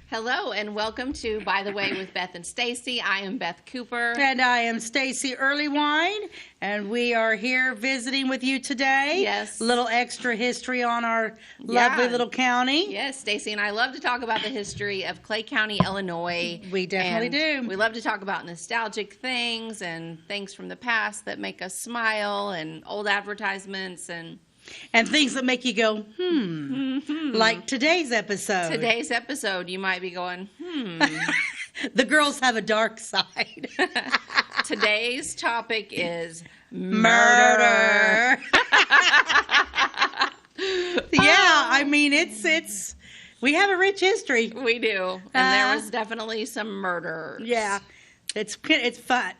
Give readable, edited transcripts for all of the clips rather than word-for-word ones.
Hello and welcome to By the Way with Beth and Stacey. I am Beth Cooper. And I am Stacey Earlywine, and we are here visiting with you today. Yes. A little extra history on our lovely little county. Yes, Stacey and I love to talk about the history of Clay County, Illinois. We definitely do. We love to talk about nostalgic things and things from the past that make us smile and old advertisements and things that make you go, like today's episode. Today's episode, you might be going, The girls have a dark side. Today's topic is murder. Yeah, I mean, it's we have a rich history. We do. And there was definitely some murder. Yeah. It's fun. It's not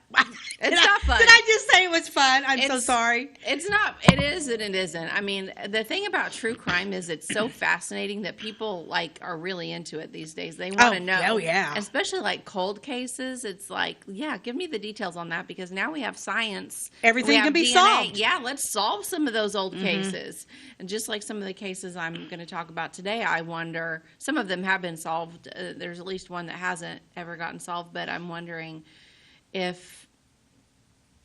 fun. Did I just say it was fun? I'm so sorry. It's not. It is and it isn't. I mean, the thing about true crime is it's so fascinating that people are really into it these days. They want to know. Oh, yeah. Especially like cold cases. It's like, yeah, give me the details on that because now we have science. Everything can be DNA. solved. Yeah, let's solve some of those old cases. And just like some of the cases I'm going to talk about today, I wonder, some of them have been solved. There's at least one that hasn't ever gotten solved, but I'm wondering if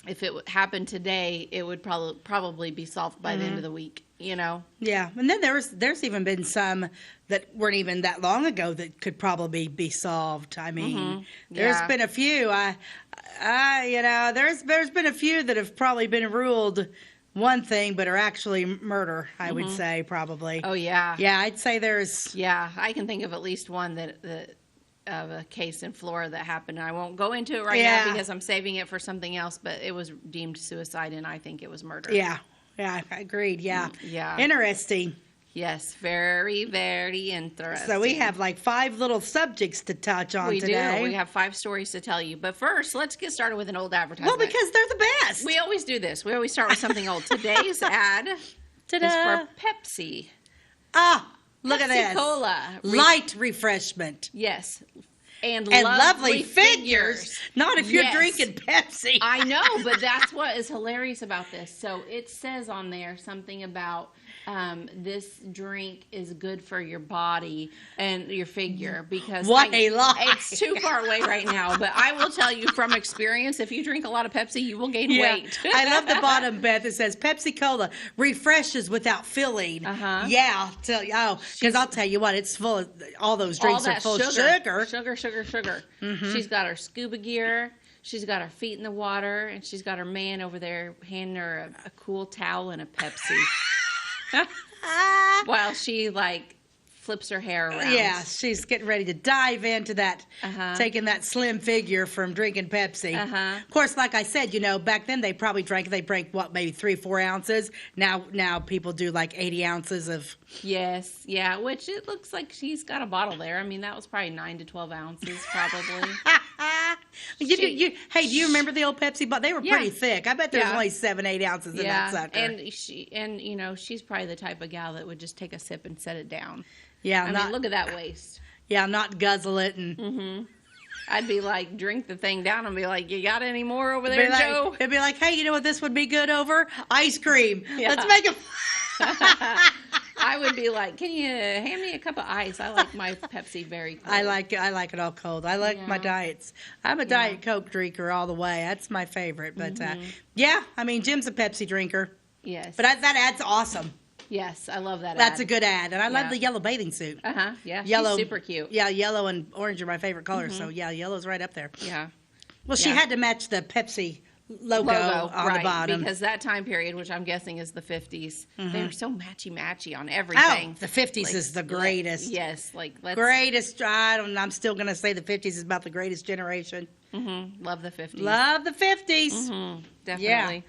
it happened today, it would probably be solved by the end of the week, you know? Yeah, and then there's even been some that weren't even that long ago that could probably be solved. I mean, there's been a few. There's been a few that have probably been ruled one thing, but are actually murder. I would say probably. Oh yeah. Yeah, I'd say there's. Yeah, I can think of at least one that of a case in Florida that happened. I won't go into it right now because I'm saving it for something else, but it was deemed suicide, and I think it was murder. Yeah, I agreed. Yeah. Yeah. Interesting. Yes, very, very interesting. So we have like 5 little subjects to touch on today. We do. We have 5 stories to tell you. But first, let's get started with an old advertisement. Well, because they're the best. We always do this. We always start with something old. Today's ad is for Pepsi. Look at this. Pepsi-Cola. Light refreshment. Yes. And lovely figures. Not if you're drinking Pepsi. I know, but that's what is hilarious about this. So it says on there something about this drink is good for your body and your figure because a lie. It's too far away right now, but I will tell you from experience, if you drink a lot of Pepsi, you will gain weight. I love the bottom, Beth. It says Pepsi-Cola refreshes without filling. Yeah, because I'll tell you what, it's full of, all those drinks are full of sugar. Sugar. She's got her scuba gear. She's got her feet in the water, and she's got her man over there handing her a cool towel and a Pepsi. While she flips her hair around. Yeah, she's getting ready to dive into that, taking that slim figure from drinking Pepsi. Of course, like I said, back then they drank what, maybe 3-4 ounces. Now people do like 80 ounces of. Yes, yeah, which it looks like she's got a bottle there. I mean, that was probably 9 to 12 ounces, probably. Hey, do you remember the old Pepsi? But they were pretty thick. I bet there's only 7-8 ounces in that sucker. And she's probably the type of gal that would just take a sip and set it down. Yeah, I mean, look at that waist. Yeah, not guzzle it and. I'd be like, drink the thing down and be like, you got any more over there, Joe? It'd be like, hey, you know what this would be good over? Ice cream. Yeah. Let's make it. I would be like, can you hand me a cup of ice? I like my Pepsi very cold. I like it all cold. I like my diets. I'm a Diet Coke drinker all the way. That's my favorite. But I mean, Jim's a Pepsi drinker. Yes. But that ad's awesome. Yes, I love that That's a good ad. And I love the yellow bathing suit. Yeah, yellow, she's super cute. Yeah, yellow and orange are my favorite colors. So, yellow's right up there. Yeah. Well, she had to match the Pepsi logo on the bottom. Because that time period, which I'm guessing is the 50s, they were so matchy-matchy on everything. Oh, the 50s is the greatest. Yes. Greatest. I'm still going to say the 50s is about the greatest generation. Love the 50s. Love the 50s. Definitely. Yeah.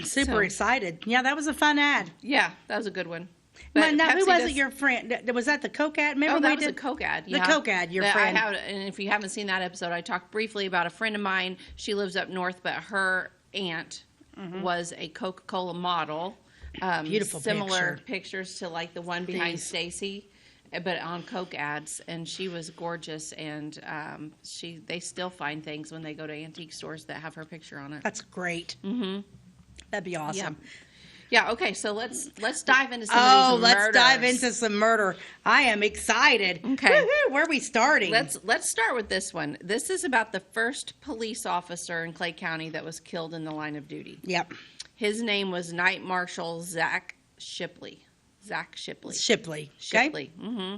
Super excited. Yeah, that was a fun ad. Yeah, that was a good one. But now, who was it? Your friend? Was that the Coke ad? Remember that was a Coke ad. The Coke ad. Your friend. And if you haven't seen that episode, I talked briefly about a friend of mine. She lives up north, but her aunt was a Coca-Cola model. Beautiful similar pictures to like the one behind Stacey, but on Coke ads, and she was gorgeous. And they still find things when they go to antique stores that have her picture on it. That's great. That'd be awesome. Yeah, okay, so let's dive into some of these let's murders. dive into some murder. I am excited. Okay. Woo-hoo, where are we starting? Let's start with this one. This is about the first police officer in Clay County that was killed in the line of duty. Yep. His name was Night Marshal Zach Shipley. Shipley. Shipley. Mm-hmm.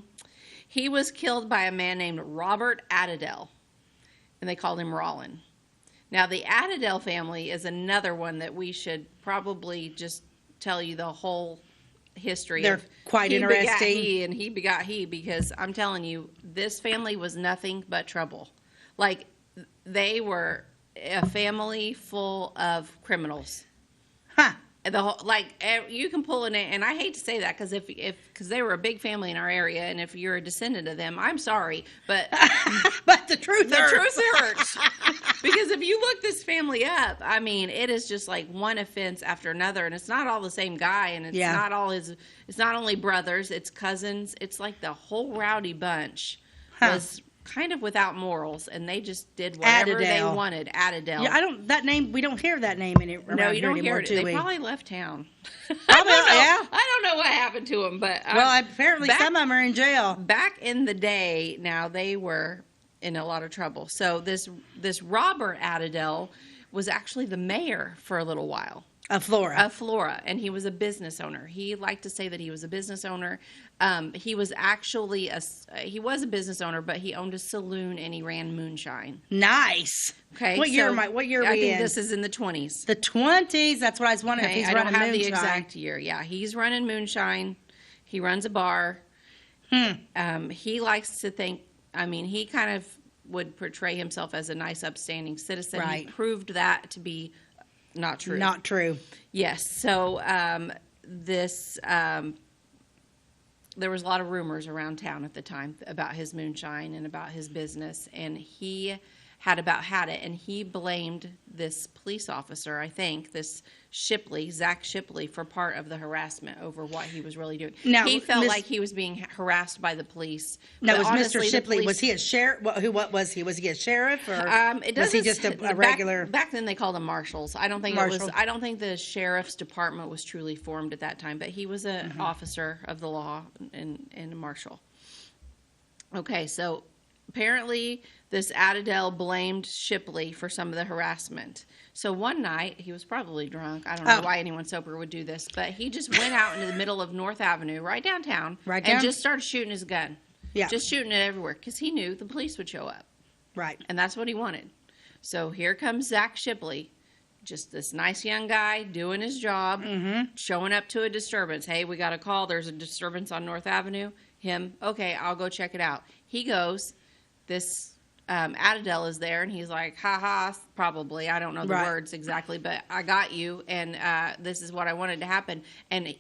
He was killed by a man named Robert Adidell, and they called him Rollin. Now, the Adidell family is another one that we should probably just tell you the whole history. They're quite interesting. Begat he and he begot he, because I'm telling you, this family was nothing but trouble. Like, they were a family full of criminals. Huh. The whole, like, you can pull in it, and I hate to say that, because they were a big family in our area, and if you're a descendant of them, I'm sorry, but but the truth hurts. Because if you look this family up, I mean, it is just like one offense after another, and it's not all the same guy, and it's it's not only brothers, it's cousins, it's like the whole rowdy bunch was kind of without morals, and they just did whatever they wanted. Adidell. Yeah, that name, we don't hear that name anymore. No, you don't anymore, hear it. They probably left town. I don't know what happened to them, but apparently some of them are in jail. Back in the day, now they were in a lot of trouble. So this Robert Adidell was actually the mayor for a little while. Of Flora. And he was a business owner. He liked to say that he was a business owner. He was actually he was a business owner, but he owned a saloon and he ran moonshine. Nice. Okay. What year are we I think in? this is in the 20s. The 20s. That's what I was wondering. Okay, if he's I don't running have moonshine. the exact year. Yeah, he's running moonshine. He runs a bar. He likes to think. I mean, he kind of would portray himself as a nice, upstanding citizen. Right. He proved that to be not true. Not true. Yes. So there was a lot of rumors around town at the time about his moonshine and about his business, and he had it, and he blamed this police officer, I think, this Zach Shipley, for part of the harassment over what he was really doing. Now, he felt like he was being harassed by the police. Now, was honestly, Mr. Shipley, was he a sheriff? What was he? Was he a sheriff, or was he just a regular? Back then, they called them marshals. I don't think Marshal. I don't think the sheriff's department was truly formed at that time, but he was an officer of the law and a marshal. Okay, so apparently this Adidell blamed Shipley for some of the harassment. So one night, he was probably drunk. I don't know why anyone sober would do this, but he just went out into the middle of North Avenue, right downtown, and just started shooting his gun. Yeah. Just shooting it everywhere, because he knew the police would show up. Right. And that's what he wanted. So here comes Zach Shipley, just this nice young guy doing his job, showing up to a disturbance. Hey, we got a call. There's a disturbance on North Avenue. Okay, I'll go check it out. He goes, this Adidell is there, and he's like, ha, probably. I don't know the words exactly, but I got you, and this is what I wanted to happen. And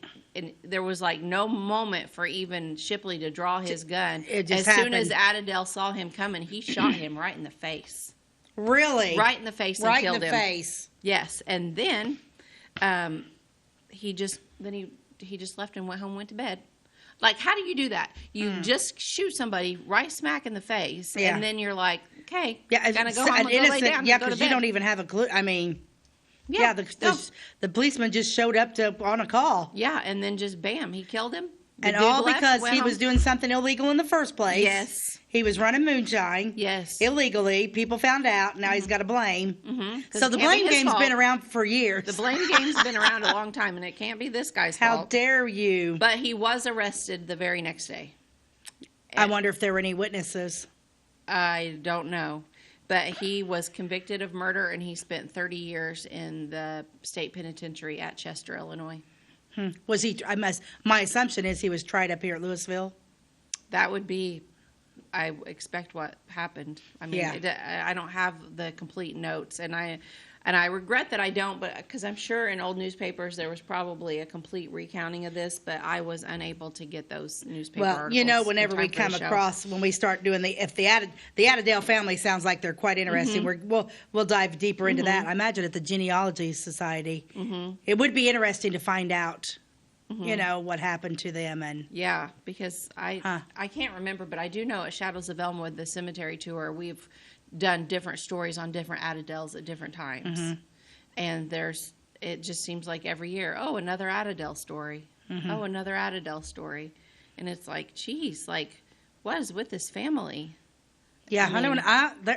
there was like no moment for even Shipley to draw his gun. It just as soon as Adidell saw him coming, he shot him right in the face. Really? Right in the face and killed him. Right in the face. Yes, and then he just left and went home, went to bed. Like, how do you do that? You just shoot somebody right smack in the face, and then you're like, okay, gonna go home and go lay down. Yeah, because you don't even have a clue. I mean, the policeman just showed up on a call. Yeah, and then just bam, he killed him. And all because he was doing something illegal in the first place. Yes. He was running moonshine. Yes. Illegally. People found out. Now he's got to blame. So the blame game's been around for years. The blame game's been around a long time, and it can't be this guy's fault. How dare you? But he was arrested the very next day. I wonder if there were any witnesses. I don't know. But he was convicted of murder, and he spent 30 years in the state penitentiary at Chester, Illinois. Was he? My assumption is he was tried up here at Louisville. That would be, I expect, what happened. I mean, I don't have the complete notes, and I regret that I don't, but because I'm sure in old newspapers there was probably a complete recounting of this, but I was unable to get those newspaper articles. Well, whenever we come across, when we start doing the Adidell family sounds like they're quite interesting. We'll dive deeper into that. I imagine at the Genealogy Society, it would be interesting to find out, what happened to them. And yeah, because I can't remember, but I do know at Shadows of Elmwood, the cemetery tour, we've done different stories on different Adidells at different times. And it just seems like every year, oh, another Adadel story. Oh, another Adadel story. And it's like, geez, like, what is with this family? Yeah, I mean,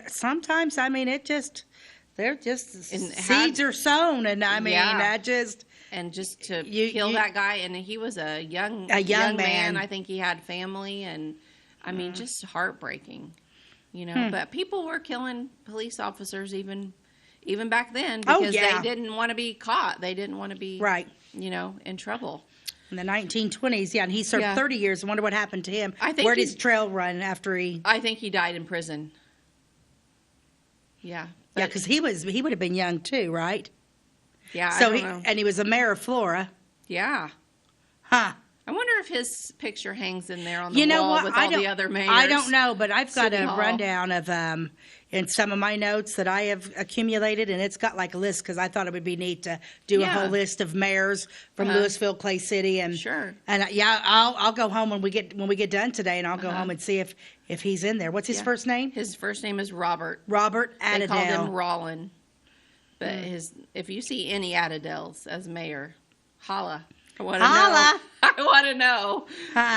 sometimes, I mean, they're just seeds are sown, and I mean, And just to kill that guy, and he was a young man. I think he had family, and I mean, just heartbreaking, you know. But people were killing police officers even back then because they didn't want to be caught. They didn't want to be you know, in trouble. In the 1920s, and he served 30 years. I wonder what happened to him. Where did his trail run after he? I think he died in prison. Yeah. Yeah, because he would have been young too, right? Yeah. So I don't know. And he was a mayor of Flora. Yeah. Huh. I wonder if his picture hangs in there on the wall with all the other mayors. I don't know, but I've got a rundown of in some of my notes that I have accumulated, and it's got like a list because I thought it would be neat to do a whole list of mayors from Louisville, Clay City, and I'll go home when we get done today, and I'll go home and see if he's in there. What's his first name? His first name is Robert. Robert Adadel. They called him Rollin. But if you see any Adadels as mayor, holla. I want to know.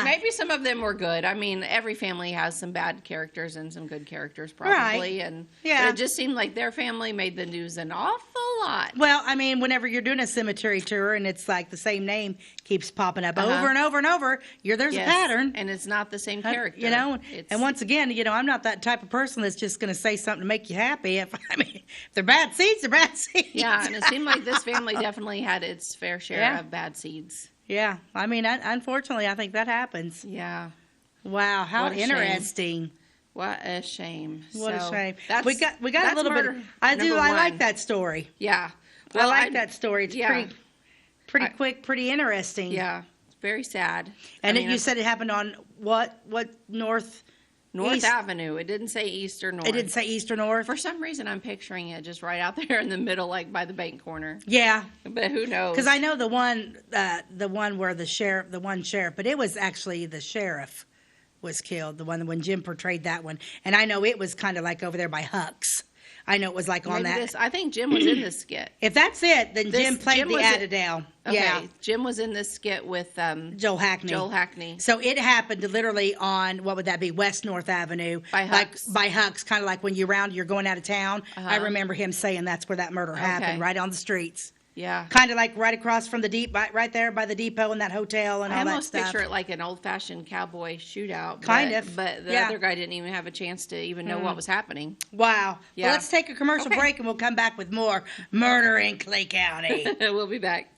Maybe some of them were good. I mean, every family has some bad characters and some good characters, probably. Right. But it just seemed like their family made the news an awful lot. Well, I mean, whenever you're doing a cemetery tour and it's like the same name keeps popping up over and over and over, there's a pattern. And it's not the same character. You know, and once again, you know, I'm not that type of person that's just going to say something to make you happy. If they're bad seeds, they're bad seeds. Yeah, and it seemed like this family definitely had its fair share of bad seeds. Yeah, I mean, unfortunately, I think that happens. Yeah. Wow, how interesting. Shame. What a shame. What a shame. We got a little bit. I like that story. Yeah. Well, I like that story. It's pretty quick, pretty interesting. Yeah. It's very sad. And you said it happened on what North East Avenue. It didn't say east or north. It didn't say east or north. For some reason, I'm picturing it just right out there in the middle, like by the bank corner. Yeah. But who knows? Because I know the one where the sheriff, but it was actually the sheriff was killed. The one when Jim portrayed that one, and I know it was kind of like over there by Huck's. I know it was like on that. I think Jim was in this skit. If that's it, then Jim played the Adadel. Okay. Yeah. Jim was in this skit with Joel Hackney. So it happened literally on, what would that be, West North Avenue. By Huck's. By Huck's, kind of like when you're going out of town. I remember him saying that's where that murder happened, right on the streets. Yeah. Kind of like right across from right there by the depot and that hotel and all that stuff. I almost picture it like an old-fashioned cowboy shootout. Kind of. But the other guy didn't even have a chance to even know what was happening. Wow. Yeah. Well, let's take a commercial break and we'll come back with more Murder in Clay County. We'll be back.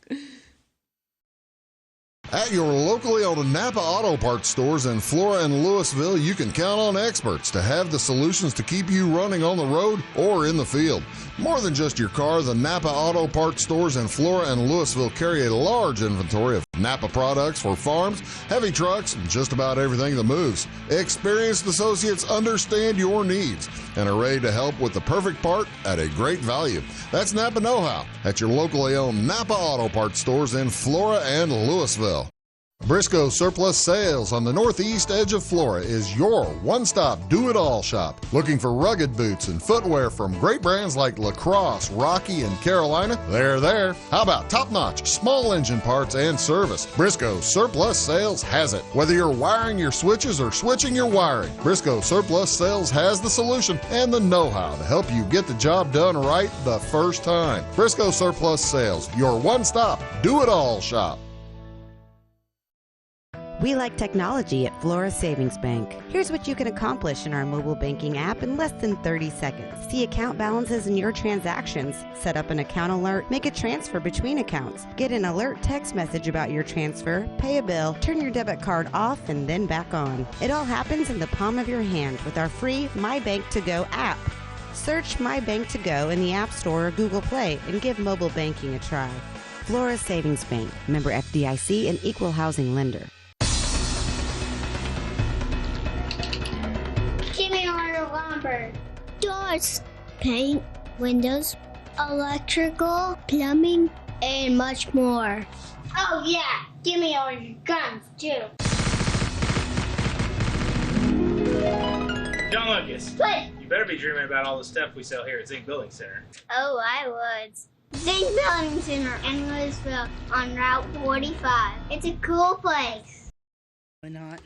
At your locally owned Napa Auto Parts stores in Flora and Louisville, you can count on experts to have the solutions to keep you running on the road or in the field. More than just your car, the Napa Auto Parts stores in Flora and Louisville carry a large inventory of Napa products for farms, heavy trucks, and just about everything that moves. Experienced associates understand your needs and are ready to help with the perfect part at a great value. That's Napa Know-How at your locally owned Napa Auto Parts stores in Flora and Louisville. Briscoe Surplus Sales on the northeast edge of Flora is your one-stop do-it-all shop. Looking for rugged boots and footwear from great brands like Lacrosse, Rocky, and Carolina? They're there. How about top-notch small engine parts and service? Briscoe Surplus Sales has it. Whether you're wiring your switches or switching your wiring, Briscoe Surplus Sales has the solution and the know-how to help you get the job done right the first time. Briscoe Surplus Sales, your one-stop do-it-all shop. We like technology at Flora Savings Bank. Here's what you can accomplish in our mobile banking app in less than 30 seconds. See account balances in your transactions, set up an account alert, make a transfer between accounts, get an alert text message about your transfer, pay a bill, turn your debit card off and then back on. It all happens in the palm of your hand with our free My Bank to Go app. Search My Bank to Go in the App Store or Google Play and give mobile banking a try. Flora Savings Bank, member FDIC and equal housing lender. Doors, paint, windows, electrical, plumbing, and much more. Oh yeah, give me all your guns too. John Lucas. What? You better be dreaming about all the stuff we sell here at Zink Building Center. Oh, I would. Big buildings in Louisville on Route 45. It's a cool place. Why not?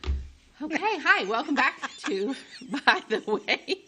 Okay, hi, welcome back to By the Way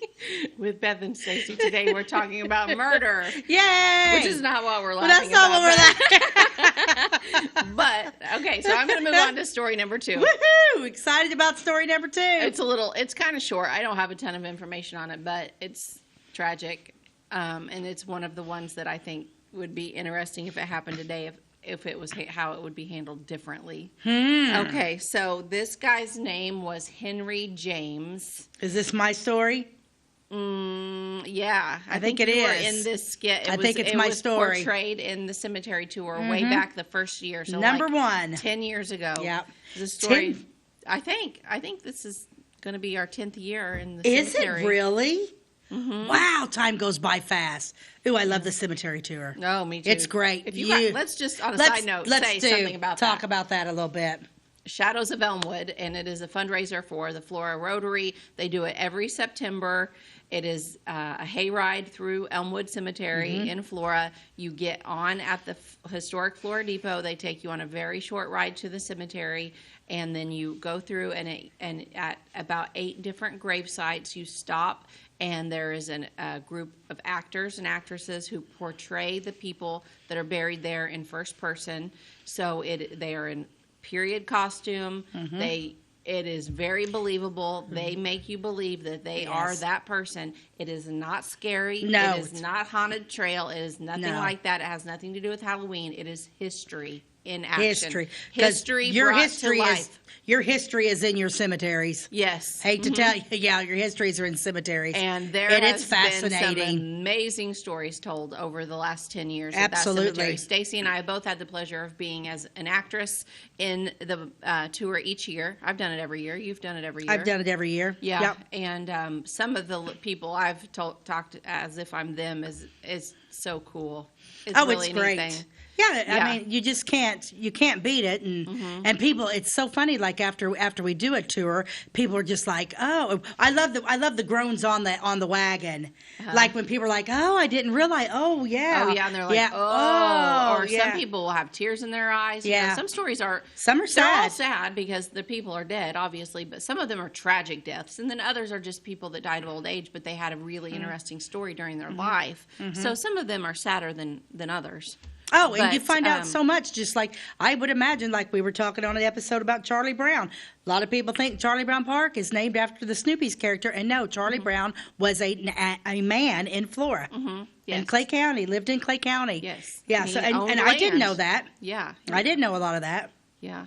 with Beth and Stacey. Today we're talking about murder. Yay! Which is not what we're Well, laughing that's not about. what we're laughing. But, okay, so I'm going to move on to story number 2. Woohoo! Excited about story number 2. It's kind of short. I don't have a ton of information on it, but it's tragic. And it's one of the ones that I think would be interesting if it happened today, if it was how it would be handled differently. Okay, so this guy's name was Henry James. Is this my story? Yeah, I think it you were is. in this skit. I think it's my story. Portrayed in the cemetery tour way back the first year. So Number like 1. 10 years ago. Yeah. The story. I think this is going to be our 10th year in the Is cemetery. it really? Wow, time goes by fast. Ooh, I love the cemetery tour. No, me too. It's great. If let's just on a side note say something about talk that. about that a little bit. Shadows of Elmwood, and it is a fundraiser for the Flora Rotary. They do it every September. It is a hayride through Elmwood Cemetery in Flora. You get on at the historic Flora Depot. They take you on a very short ride to the cemetery, and then you go through, and at about 8 different grave sites, you stop, and there is a group of actors and actresses who portray the people that are buried there in first person. So they are in period costume. It is very believable. They make you believe that they are that person. It is not scary. No. It is not haunted trail. It is nothing No. like that. It has nothing to do with Halloween. It is history in action. History. 'Cause History your brought history to is life. your history is in your cemeteries. Yes. Hate to tell you, yeah, your histories are in cemeteries. And there and has it's fascinating. been some amazing stories told over the last 10 years at that Absolutely. cemetery. Stacy and I both had the pleasure of being as an actress in the tour each year. I've done it every year. You've done it every year. I've done it every year. Yeah, Yep. and some of the people I've talked as if I'm them is so cool. It's really it's a great. neat thing. Yeah, Yeah. I mean, you just can't beat it, and people. It's so funny. Like after we do a tour, people are just like, "Oh, I love the groans on the wagon." Like when people are like, "Oh, I didn't realize." Oh, yeah. Oh yeah, and they're like, yeah. oh, or yeah. some people will have tears in their eyes. You know, Yeah. some stories are Some are They're all sad. sad because the people are dead, obviously, but some of them are tragic deaths, and then others are just people that died of old age, but they had a really interesting story during their life. So some of them are sadder than others. Oh, and you But, find out so much, just like I would imagine, like we were talking on an episode about Charlie Brown. A lot of people think Charlie Brown Park is named after the Snoopy's character, and no, Charlie Brown was a man in Flora. Yes. In Clay County, lived in Clay County. Yes. Yeah, And so he and owned I didn't know land. that. Yeah. I didn't know a lot of that. Yeah.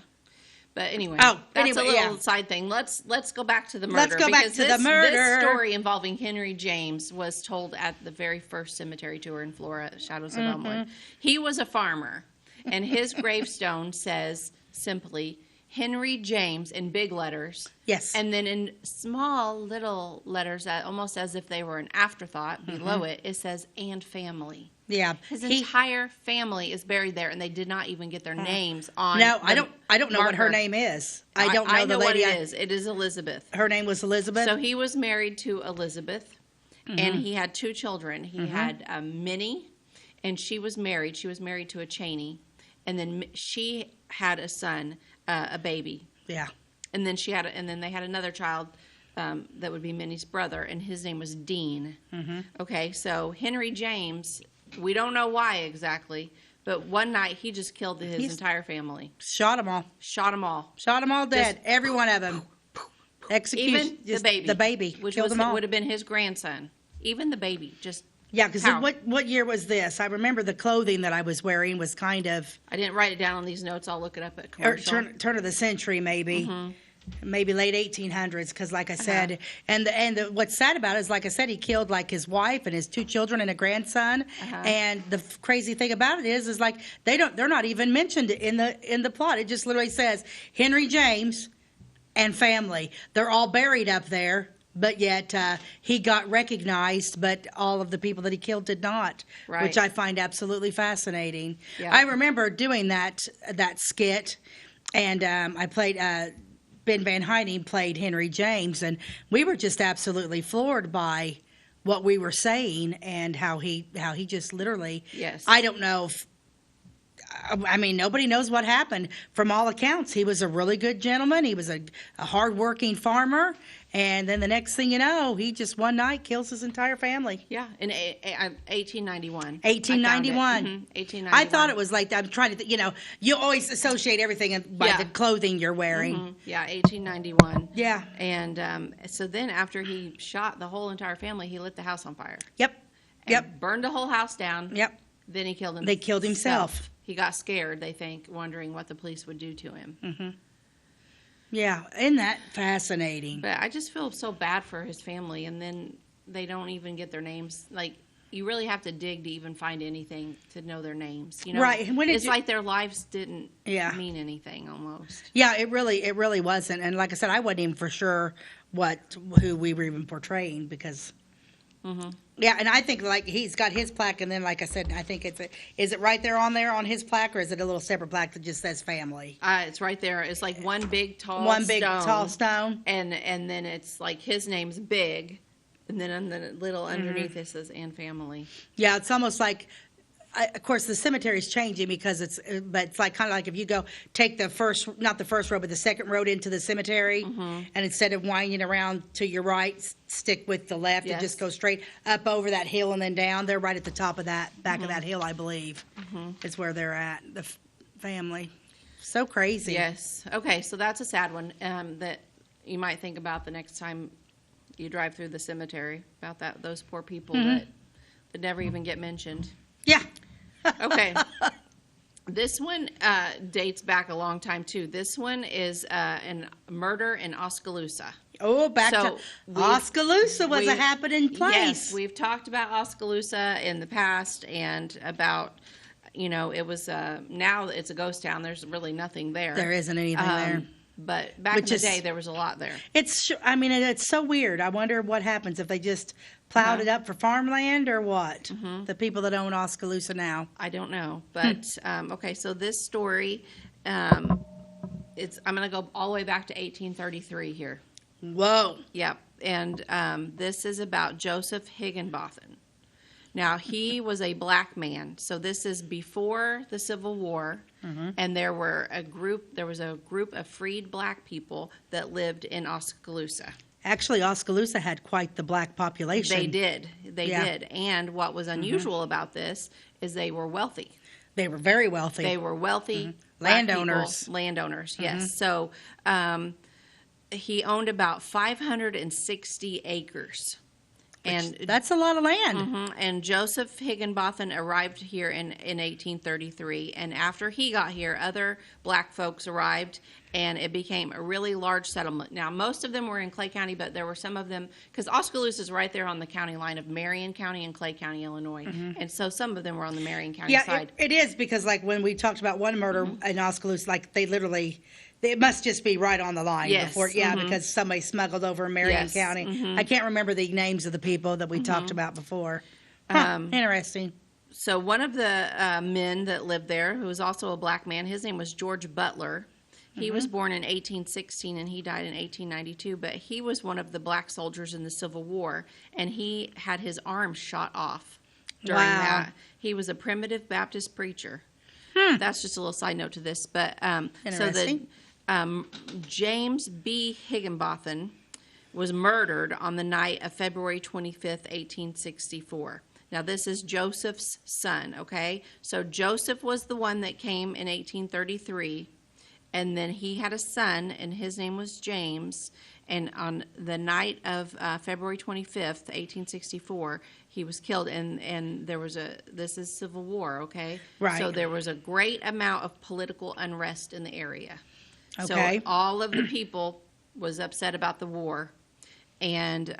But anyway, Oh, that's anyway, a little yeah. side thing. Let's go back to the murder. Let's go back because to the this murder. story involving Henry James was told at the very first cemetery tour in Flora, Shadows of Elmwood. He was a farmer, and his gravestone says simply Henry James in big letters. Yes. And then in small little letters, almost as if they were an afterthought below it says "and family." Yeah. His entire family is buried there, and they did not even get their names on. No, I the don't know what her marker. name is. I don't know I the know lady. what it is. It is Elizabeth. Her name was Elizabeth. So he was married to Elizabeth, and he had 2 children. He had Minnie, and she was married. She was married to a Cheney, and then she had a son, a baby, yeah. and then they had another child. That would be Minnie's brother, and his name was Dean. Okay, so Henry James, we don't know why exactly, but one night he just killed his entire family. Shot them all. Shot them all. Shot them all dead. Every one of them. Execution. Even the just baby. The baby. Which Killed them all. would have been his grandson. Even the baby. Just Yeah, because How? what year was this? I remember the clothing that I was wearing was kind of I didn't write it down on these notes. I'll look it up at commercial. turn of the century, maybe. Maybe late 1800s, because like I said, what's sad about it is, like I said, he killed like his wife and his 2 children and a grandson. And the crazy thing about it is like they're not even mentioned in the plot. It just literally says Henry James and family. They're all buried up there, but yet he got recognized, but all of the people that he killed did not, Right. which I find absolutely fascinating. Yeah. I remember doing that skit, and I played. Ben Van Heine played Henry James, and we were just absolutely floored by what we were saying and how he just literally. Yes. I don't know if. I mean, nobody knows what happened. From all accounts, he was a really good gentleman. He was a hardworking farmer. And then the next thing you know, he just one night kills his entire family. Yeah, in 1891. 1891. 1891. I thought it was like, I'm trying to, you always associate everything by the clothing you're wearing. Yeah, 1891. Yeah. And so then after he shot the whole entire family, he lit the house on fire. Yep. And burned the whole house down. Yep. Then he killed himself. They killed himself. He got scared, they think, wondering what the police would do to him. Mm-hmm. Yeah, isn't that fascinating? But I just feel so bad for his family, and then they don't even get their names. Like, you really have to dig to even find anything to know their names. Right. It's like their lives didn't mean anything almost. Yeah, it really wasn't. And like I said, I wasn't even for sure who we were even portraying because. Mm-hmm. Yeah, and I think like he's got his plaque, and then like I said, I think is it right there on his plaque, or is it a little separate plaque that just says family? It's right there. It's like one big tall stone, and then it's like his name's big, and then on the little underneath it says "and family." Yeah, it's almost like. Of course, the cemetery's changing because but it's like kind of like if you go take not the first road, but the second road into the cemetery, and instead of winding around to your right, stick with the left and just go straight up over that hill and then down. They're right at the top of that back of that hill, I believe, is where they're at. The family, so crazy. Yes. Okay, so that's a sad one that you might think about the next time you drive through the cemetery about those poor people that never even get mentioned. Yeah. Okay. This one dates back a long time, too. This one is a murder in Oskaloosa. Oh, back to Oskaloosa was a happening place. Yes, we've talked about Oskaloosa in the past and about, it was, now it's a ghost town. There's really nothing there. There isn't anything there. But back in the day, there was a lot there. It's so weird. I wonder what happens if they just plowed it up for farmland or what? The people that own Oskaloosa now. I don't know. But, okay, so this story, I'm going to go all the way back to 1833 here. Whoa. Yep. And this is about Joseph Higginbotham. Now, he was a black man. So this is before the Civil War. And there was a group of freed black people that lived in Oskaloosa. Actually, Oskaloosa had quite the black population. They did. They did. And what was unusual about this is they were wealthy. They were very wealthy. They were wealthy landowners. Landowners, yes. So he owned about 560 acres. And that's a lot of land. And Joseph Higginbotham arrived here in 1833. And after he got here, other black folks arrived, and it became a really large settlement. Now, most of them were in Clay County, but there were some of them, because Oskaloosa is right there on the county line of Marion County and Clay County, Illinois. And so some of them were on the Marion County side. It is, because like when we talked about one murder in Oskaloosa, like they literally... It must just be right on the line. Yes. Because somebody smuggled over in Marion County. I can't remember the names of the people that we talked about before. Interesting. So one of the men that lived there, who was also a black man, his name was George Butler. He was born in 1816 and he died in 1892, but he was one of the black soldiers in the Civil War, and he had his arm shot off during that. He was a primitive Baptist preacher. That's just a little side note to this. But Interesting. James B. Higginbotham was murdered on the night of February 25th, 1864. Now, this is Joseph's son, okay? So Joseph was the one that came in 1833, and then he had a son, and his name was James. And on the night of February 25th, 1864, he was killed. And there was this is Civil War, okay? Right. So there was a great amount of political unrest in the area. Okay. So all of the people was upset about the war, and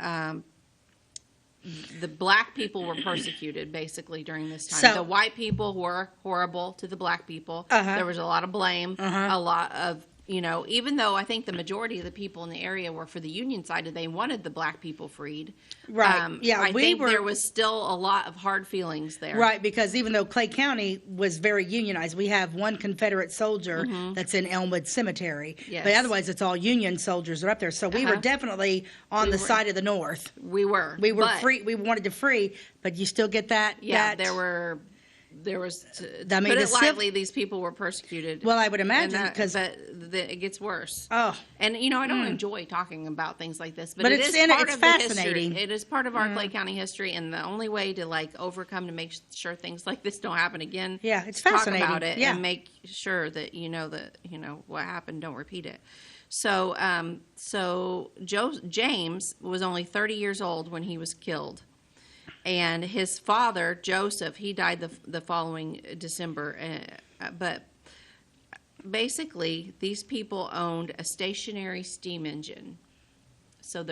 the black people were persecuted basically during this time. So, the white people were horrible to the black people. There was a lot of blame, a lot of even though I think the majority of the people in the area were for the Union side, and they wanted the black people freed. Right. I think there was still a lot of hard feelings there. Right, because even though Clay County was very unionized, we have one Confederate soldier that's in Elmwood Cemetery. Yes. But otherwise, it's all Union soldiers are up there. So we were definitely on the side of the North. We were. We were but, free. We wanted to free, but you still get that. Yeah, that, there was, to I mean, put it the lightly, these people were persecuted. Well, I would imagine, because it gets worse. Oh. And, I don't enjoy talking about things like this, but it's part of fascinating. The history. It is part of our Clay County history, and the only way to, overcome to make sure things like this don't happen again. Yeah, it's is talk fascinating. about it Yeah. and make sure that what happened, don't repeat it. So, James was only 30 years old when he was killed. And his father, Joseph, he died the following December. But basically, these people owned a stationary steam engine. So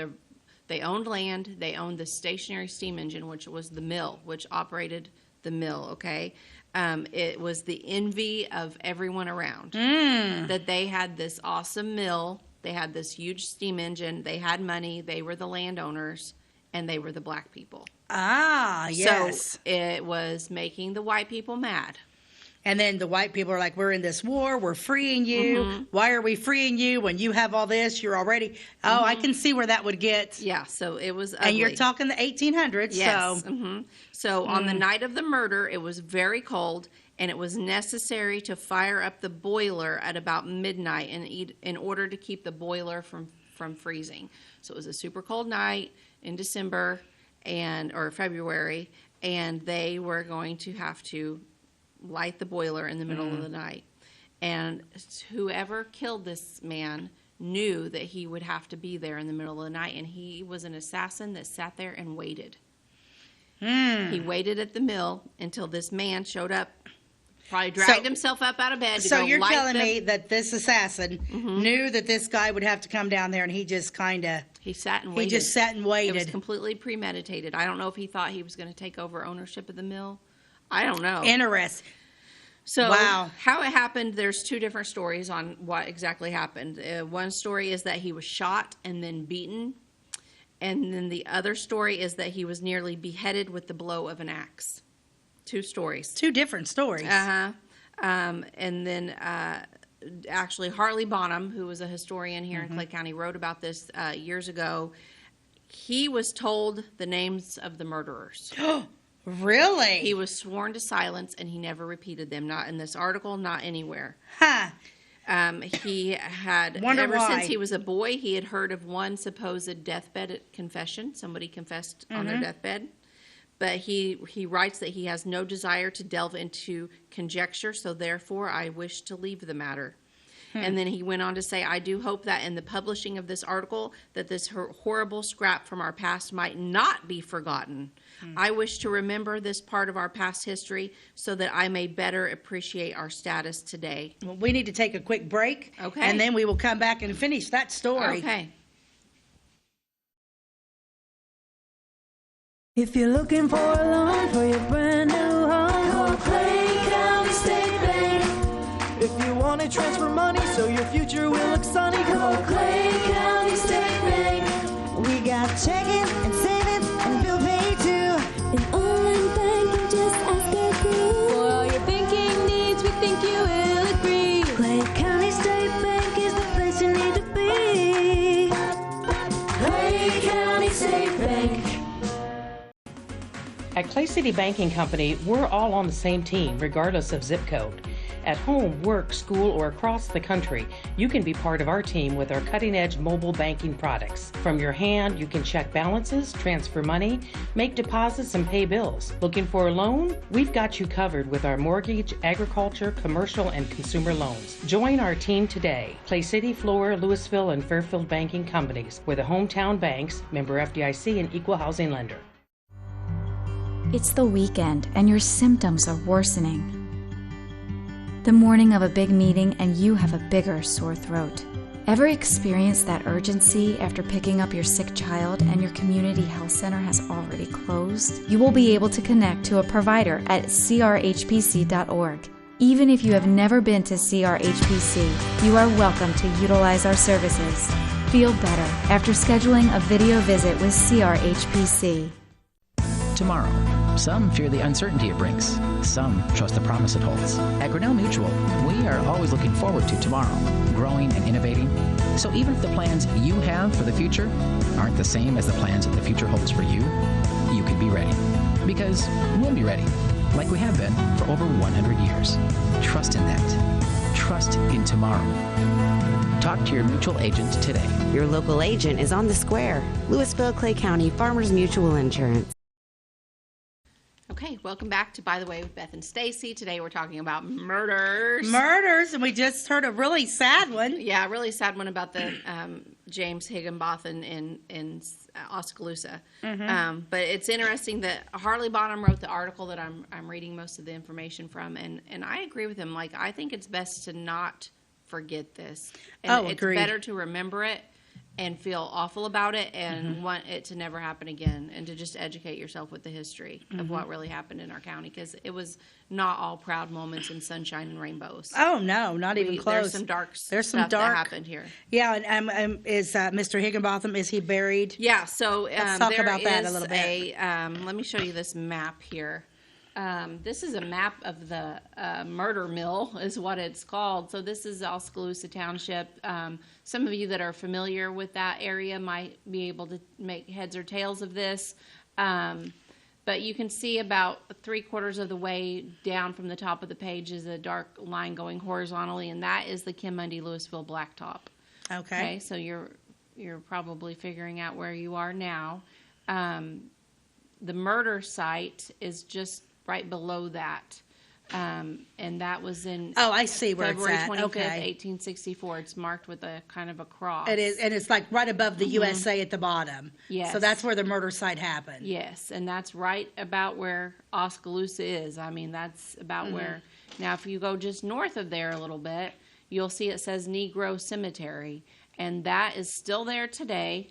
they owned land. They owned the stationary steam engine, which was the mill, which operated the mill, okay? It was the envy of everyone around that they had this awesome mill. They had this huge steam engine. They had money. They were the landowners, and they were the black people. Ah, yes. So it was making the white people mad. And then the white people are like, we're in this war. We're freeing you. Why are we freeing you when you have all this? You're already. Oh, I can see where that would get. Yeah, so it was ugly. And you're talking the 1800s. Yes. So, so on the night of the murder, it was very cold, and it was necessary to fire up the boiler at about midnight in order to keep the boiler from freezing. So it was a super cold night in December or February, and they were going to have to light the boiler in the middle of the night. And whoever killed this man knew that he would have to be there in the middle of the night, and he was an assassin that sat there and waited. He waited at the mill until this man showed up, probably dragged himself up out of bed to go light. So you're telling me that this assassin knew that this guy would have to come down there, and he just kind of... He sat and waited. He just sat and waited. It was completely premeditated. I don't know if he thought he was going to take over ownership of the mill. I don't know. Interesting. So wow. How it happened, there's two different stories on what exactly happened. One story is that he was shot and then beaten. And then the other story is that he was nearly beheaded with the blow of an axe. Two stories. Two different stories. And then actually Harley Bonham, who was a historian here in Clay County, wrote about this years ago. He was told the names of the murderers. Really? He was sworn to silence, and he never repeated them. Not in this article, not anywhere. Huh. He had, since he was a boy, he had heard of one supposed deathbed confession. Somebody confessed on their deathbed. But he writes that he has no desire to delve into conjecture, so therefore I wish to leave the matter. And then he went on to say, I do hope that in the publishing of this article, that this horrible scrap from our past might not be forgotten. I wish to remember this part of our past history so that I may better appreciate our status today. Well, we need to take a quick break. Okay. And then we will come back and finish that story. Okay. If you're looking for a loan for your brand new home, call Clay County State Bank. If you want to transfer money so your future will look sunny, call Clay County State Bank. We got checking and savings and bill pay too. An online banking, just ask our crew. For all your banking needs, we think you will agree. Clay County State Bank is the place you need to be. Clay County State Bank. At Clay City Banking Company, we're all on the same team, regardless of zip code. At home, work, school, or across the country, you can be part of our team with our cutting-edge mobile banking products. From your hand, you can check balances, transfer money, make deposits, and pay bills. Looking for a loan? We've got you covered with our mortgage, agriculture, commercial, and consumer loans. Join our team today. Clay City, Flora, Louisville, and Fairfield Banking Companies. We're the hometown banks, member FDIC, and equal housing lender. It's the weekend and your symptoms are worsening. The morning of a big meeting and you have a bigger sore throat. Ever experienced that urgency after picking up your sick child and your community health center has already closed? You will be able to connect to a provider at crhpc.org. Even if you have never been to CRHPC, you are welcome to utilize our services. Feel better after scheduling a video visit with CRHPC. Tomorrow. Some fear the uncertainty it brings. Some trust the promise it holds. At Grinnell Mutual, we are always looking forward to tomorrow, growing and innovating. So even if the plans you have for the future aren't the same as the plans that the future holds for you, you can be ready. Because we'll be ready, like we have been for over 100 years. Trust in that. Trust in tomorrow. Talk to your mutual agent today. Your local agent is on the square. Louisville, Clay County Farmers Mutual Insurance. Okay, welcome back to By the Way with Beth and Stacey. Today we're talking about murders. Murders, and we just heard a really sad one. Yeah, a really sad one about the James Higginbotham in Oskaloosa. But it's interesting that Harley Bottom wrote the article that I'm reading most of the information from, and I agree with him. Like, I think it's best to not forget this. And it's agreed. better to remember it and feel awful about it and want it to never happen again, and to just educate yourself with the history of what really happened in our county, because it was not all proud moments and sunshine and rainbows. Oh, no, not even close. There's some dark There's some stuff dark that happened here. Yeah, and is Mr. Higginbotham, is he buried? Yeah, so Let's talk about that a little bit. Let me show you this map here. This is a map of the murder mill, is what it's called. So this is Oskaloosa Township. Some of you that are familiar with that area might be able to make heads or tails of this. But you can see about 3/4 of the way down from the top of the page is a dark line going horizontally, and that is the Kim Mundy Louisville Blacktop. Okay, so you're probably figuring out where you are now. The murder site is just right below that. And that was in I see where February it's at. 25th, Okay. 1864. It's marked with a kind of a cross. It is, and it's like right above the USA at the bottom. Yes. So that's where the murder site happened. Yes, and that's right about where Oskaloosa is. I mean, that's about where. Now, if you go just north of there a little bit, you'll see it says Negro Cemetery, and that is still there today.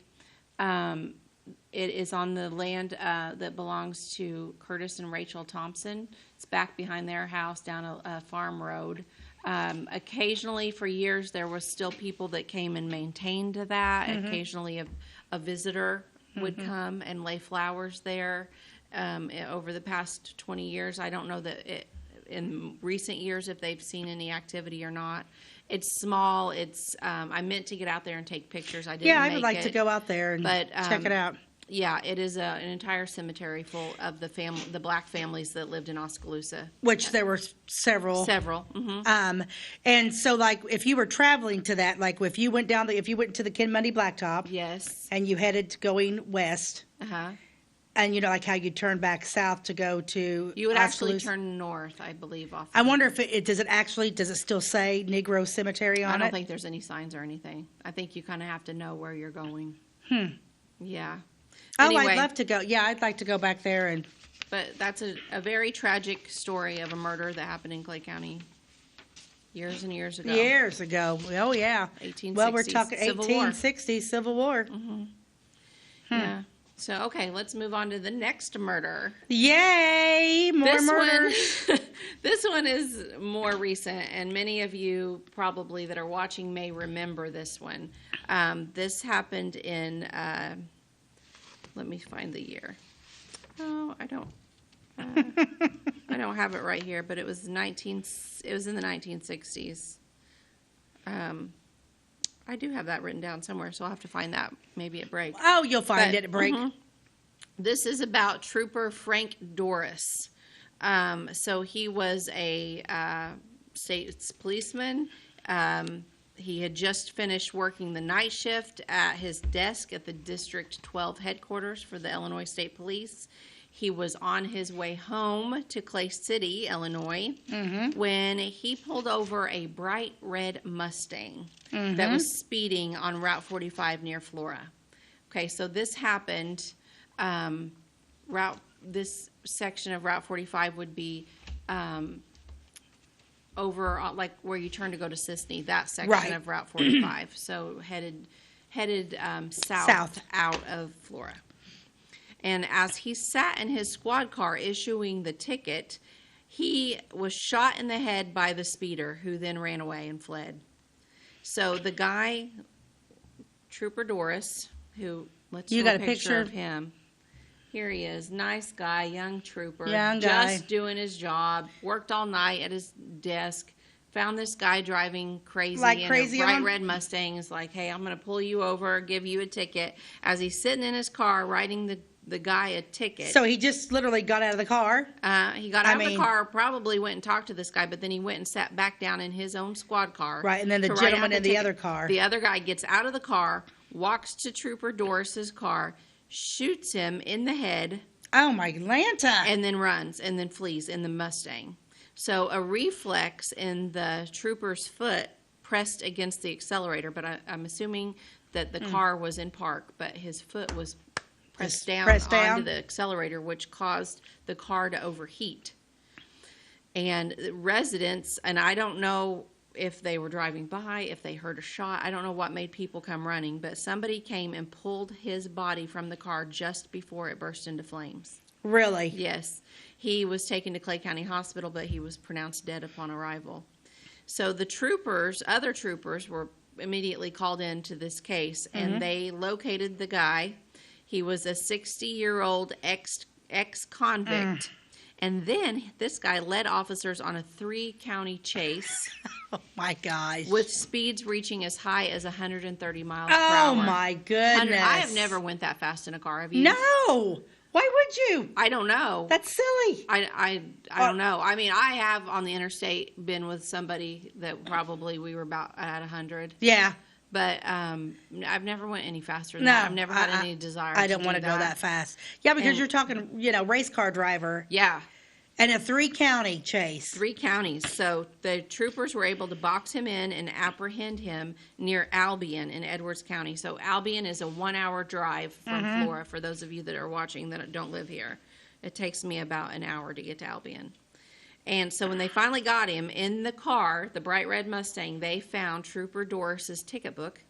It is on the land that belongs to Curtis and Rachel Thompson. It's back behind their house down a farm road. Occasionally, for years, there was still people that came and maintained that. Occasionally, a visitor would come and lay flowers there. Over the past 20 years, I don't know that in recent years if they've seen any activity or not. It's small. It's I meant to get out there and take pictures. I didn't. Yeah, I would like to go out there and check it out. Yeah, it is an entire cemetery full of the black families that lived in Oskaloosa. Which there were several. And so, like, if you were traveling to that, like, if you went if you went to the Kim Mundy Blacktop, yes, and you headed going west, and you know, like how you turn back south to go to, you would actually turn north, I believe. Off. I wonder if does it still say Negro Cemetery on it? I don't think there's any signs or anything. I think you kind of have to know where you're going. Yeah. Anyway, I'd love to go. Yeah, I'd like to go back there But that's a very tragic story of a murder that happened in Clay County years and years ago. Years ago. Oh, yeah. 1860s. Well, we're talking Civil 1860s, Civil War. Yeah. So, okay, let's move on to the next murder. Yay! More murders. This one is more recent, and many of you probably that are watching may remember this one. This happened in... let me find the year. Oh, I don't have it right here, but it was in the 1960s. I do have that written down somewhere, so I'll have to find that maybe at break. Oh, you'll find it at break. This is about Trooper Frank Doris. So he was a state policeman. He had just finished working the night shift at his desk at the District 12 headquarters for the Illinois State Police. He was on his way home to Clay City, Illinois, when he pulled over a bright red Mustang that was speeding on Route 45 near Flora. Okay, so this happened. This section of Route 45 would be over like where you turn to go to Sisney, that section of Route 45. So headed south out of Flora. And as he sat in his squad car issuing the ticket, He was shot in the head by the speeder, who then ran away and fled. So the guy, Trooper Doris, who, let's show a picture of him. Here he is. Nice guy, young trooper. Just doing his job. Worked all night at his desk. Found this guy driving crazy in a bright red Mustang. Is like, hey, I'm going to pull you over, give you a ticket. As he's sitting in his car writing the guy a ticket. So he just literally got out of the car? He got out of the car, probably went and talked to this guy, but then he went and sat back down in his own squad car. Right, and then the gentleman in the other car. The other guy gets out of the car, walks to Trooper Doris's car, shoots him in the head. Oh, my Lanta. And then runs and then flees in the Mustang. So a reflex in the trooper's foot pressed against the accelerator, but I'm assuming that the car was in park, but his foot was pressed down onto the accelerator, which caused the car to overheat. And residents, and I don't know if they were driving by, if they heard a shot, I don't know what made people come running, but somebody came and pulled his body from the car just before it burst into flames. Really? Yes. He was taken to Clay County Hospital, but he was pronounced dead upon arrival. So the other troopers were immediately called into this case, and they located the guy. He was a 60-year-old ex-convict. And then this guy led officers on a 3-county chase. Oh, my gosh. With speeds reaching as high as 130 miles per hour. Oh, my goodness. I have never went that fast in a car. Have you? No. Why would you? I don't know. That's silly. I don't know. I mean, I have on the interstate been with somebody that probably we were about at 100. Yeah. But I've never went any faster than that. I've never had any desire I don't to want to go that fast. Yeah, because you're talking, race car driver. Yeah. And a 3-county chase. 3 counties. So the troopers were able to box him in and apprehend him near Albion in Edwards County. So Albion is a 1-hour drive from Flora, for those of you that are watching that don't live here. It takes me about an hour to get to Albion. And so when they finally got him in the car, the bright red Mustang, they found Trooper Doris's ticket book.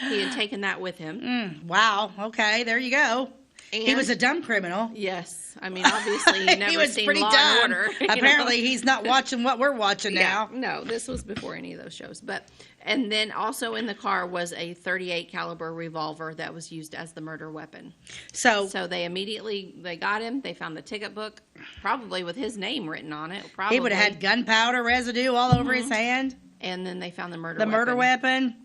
He had taken that with him. Wow. Okay, there you go. And he was a dumb criminal. Yes. I mean, obviously, he never seen Law and Order. Apparently, he's not watching what we're watching now. No, this was before any of those shows. And then also in the car was a .38 caliber revolver that was used as the murder weapon. So they got him. They found the ticket book, probably with his name written on it. Probably. He would have had gunpowder residue all over his hand. And then they found the murder weapon.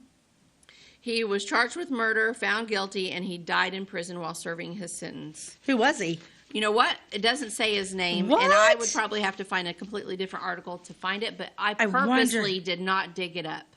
He was charged with murder, found guilty, and he died in prison while serving his sentence. Who was he? You know what? It doesn't say his name, what? And I would probably have to find a completely different article to find it, but I purposely did not dig it up.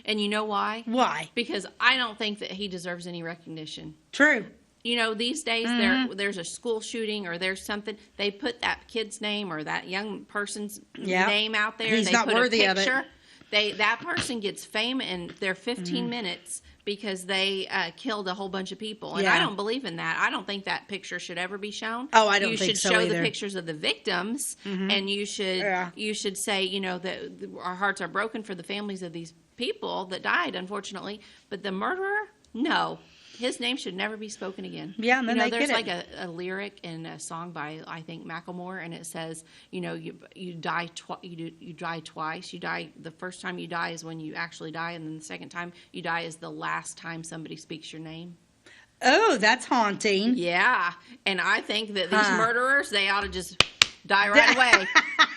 And you know why? Why? Because I don't think that he deserves any recognition. True. These days there's a school shooting or there's something, they put that kid's name or that young person's name out there. He's not worthy of it. That person gets fame in their 15 minutes because they killed a whole bunch of people. And I don't believe in that. I don't think that picture should ever be shown. Oh, I don't think so either. You should show the pictures of the victims, and you should say, that our hearts are broken for the families of these people that died, unfortunately. But the murderer, no. His name should never be spoken again. Yeah, and then there's like a lyric in a song by, I think, Macklemore, and it says, you die you die twice. You die, the first time you die is when you actually die, and then the second time you die is the last time somebody speaks your name. Oh, that's haunting. Yeah, and I think that these murderers, they ought to just die right away.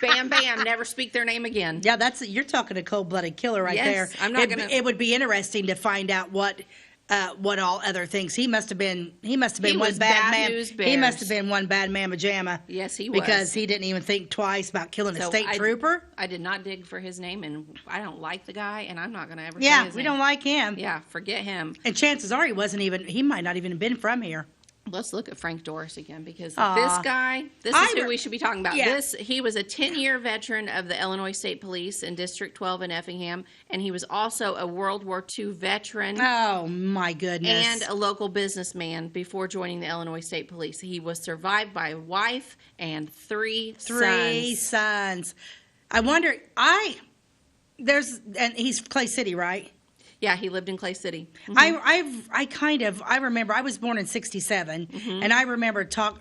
Bam, bam, never speak their name again. Yeah, you're talking a cold-blooded killer right there. I'm not gonna. It would be interesting to find out what all other things. He must have been one bad man. He must have been one bad man pajama. Yes, he was. Because he didn't even think twice about killing a state trooper. I did not dig for his name, and I don't like the guy, and I'm not going to ever say his name. We don't like him. Yeah, forget him. And chances are he might not even have been from here. Let's look at Frank Doris again, because this guy, this is who we should be talking about. Yeah. He was a 10-year veteran of the Illinois State Police in District 12 in Effingham, and he was also a World War II veteran. Oh, my goodness. And a local businessman before joining the Illinois State Police. He was survived by a wife and three sons. I wonder, and he's Clay City, right? Yeah, he lived in Clay City. I remember I was born in '67, and I remember talk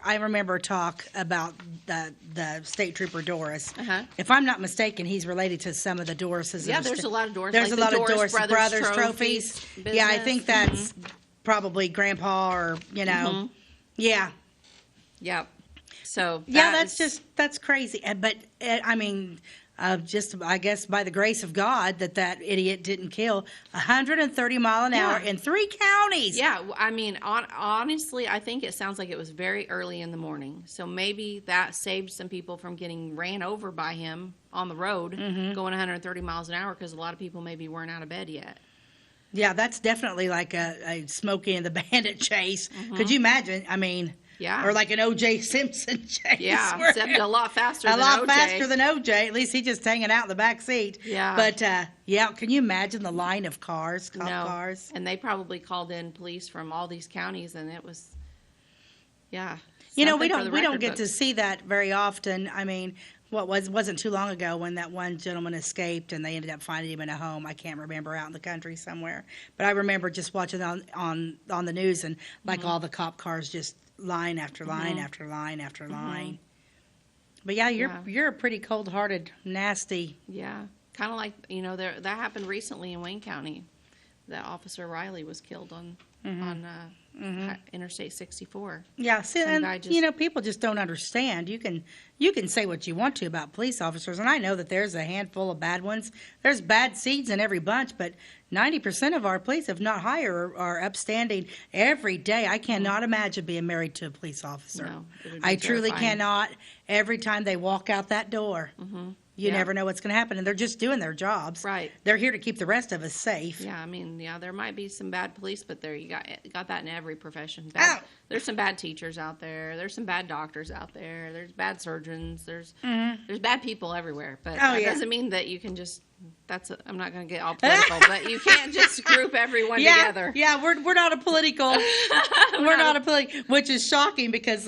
about the state trooper Doris. If I'm not mistaken, he's related to some of the Dorises. Yeah, there's a lot of Doris. There's like a lot the of Doris Brothers trophies. business. Yeah, I think that's probably Grandpa, or yeah. Yep. So that's crazy. But I mean, I guess by the grace of God that idiot didn't kill 130 mile an hour in 3 counties. Yeah, I mean, honestly, I think it sounds like it was very early in the morning. So maybe that saved some people from getting ran over by him on the road going 130 miles an hour, because a lot of people maybe weren't out of bed yet. Yeah, that's definitely like a Smokey and the Bandit chase. Could you imagine? I mean... Yeah. Or like an O.J. Simpson chase. Yeah, except a lot faster than O.J. faster than O.J. At least he's just hanging out in the back seat. Yeah. But, can you imagine the line of cars, cars? And they probably called in police from all these counties, and it was, we don't get to see that very often. I mean, wasn't too long ago when that one gentleman escaped and they ended up finding him in a home. I can't remember, out in the country somewhere. But I remember just watching on the news, and like all the cop cars just line after line after line after line. But yeah, you're a pretty cold-hearted, nasty. Yeah, kind of like that happened recently in Wayne County. That Officer Riley was killed on Interstate 64. Yeah, see, and people just don't understand. You can say what you want to about police officers, and I know that there's a handful of bad ones. There's bad seeds in every bunch, but 90% of our police, if not higher, are upstanding every day. I cannot imagine being married to a police officer. No, I truly cannot. Every time they walk out that door, you never know what's going to happen, and they're just doing their jobs. Right. They're here to keep the rest of us safe. Yeah, I mean, there might be some bad police, but you got that in every profession. There's some bad teachers out there. There's some bad doctors out there. There's bad surgeons. There's bad people everywhere. But that doesn't mean that you can just. I'm not going to get all political, but you can't just group everyone together. Yeah, we're not a political. We're not a political, which is shocking because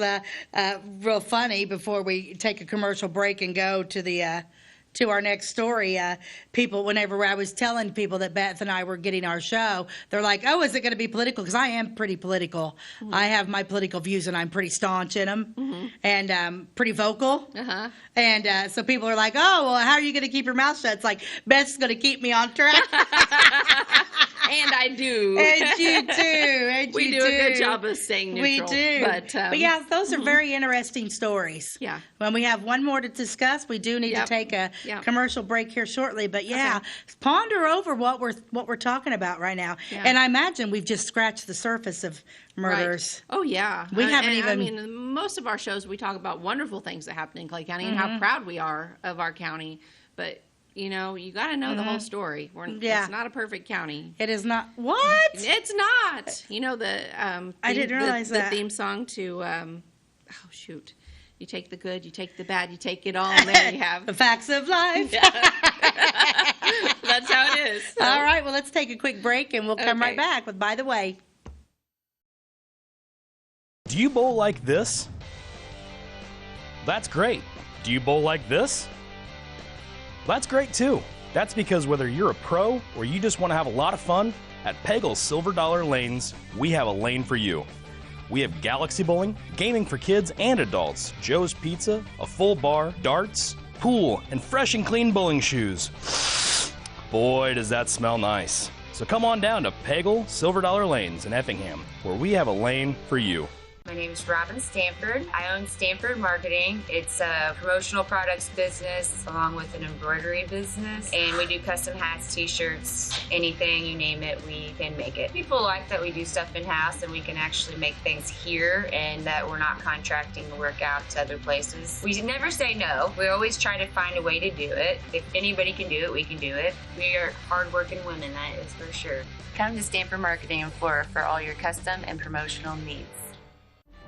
real funny. Before we take a commercial break and go to our next story, whenever I was telling people that Beth and I were getting our show, they're like, "Oh, is it going to be political?" Because I am pretty political. I have my political views, and I'm pretty staunch in them, and pretty vocal. And so people are like, "Oh, well, how are you going to keep your mouth shut?" It's like, Beth's going to keep me on track. And I do. And you do. We do a good job of staying neutral. We do. But yeah, those are very interesting stories. Yeah. When we have one more to discuss, we do need to take a commercial break here shortly. But ponder over what we're talking about right now. Yeah. And I imagine we've just scratched the surface of murders. Right. Oh yeah. We haven't even. I mean, most of our shows we talk about wonderful things that happen in Clay County and how proud we are of our county, but. You got to know the whole story. It's not a perfect county. It is not. What? It's not. I didn't realize the theme song to, you take the good, you take the bad, you take it all, and there you have. The facts of life. That's how it is. So. All right, well, let's take a quick break, and we'll come right back with By the Way. Do you bowl like this? That's great. Do you bowl like this? That's great too. That's because whether you're a pro or you just want to have a lot of fun, at Peggle's Silver Dollar Lanes, we have a lane for you. We have galaxy bowling, gaming for kids and adults, Joe's Pizza, a full bar, darts, pool, and fresh and clean bowling shoes. Boy, does that smell nice. So come on down to Peggle Silver Dollar Lanes in Effingham, where we have a lane for you. My name is Robin Stanford. I own Stanford Marketing. It's a promotional products business along with an embroidery business. And we do custom hats, t-shirts, anything, you name it, we can make it. People like that we do stuff in-house and we can actually make things here and that we're not contracting the work out to other places. We never say no. We always try to find a way to do it. If anybody can do it, we can do it. We are hardworking women, that is for sure. Come to Stanford Marketing in Flora for all your custom and promotional needs.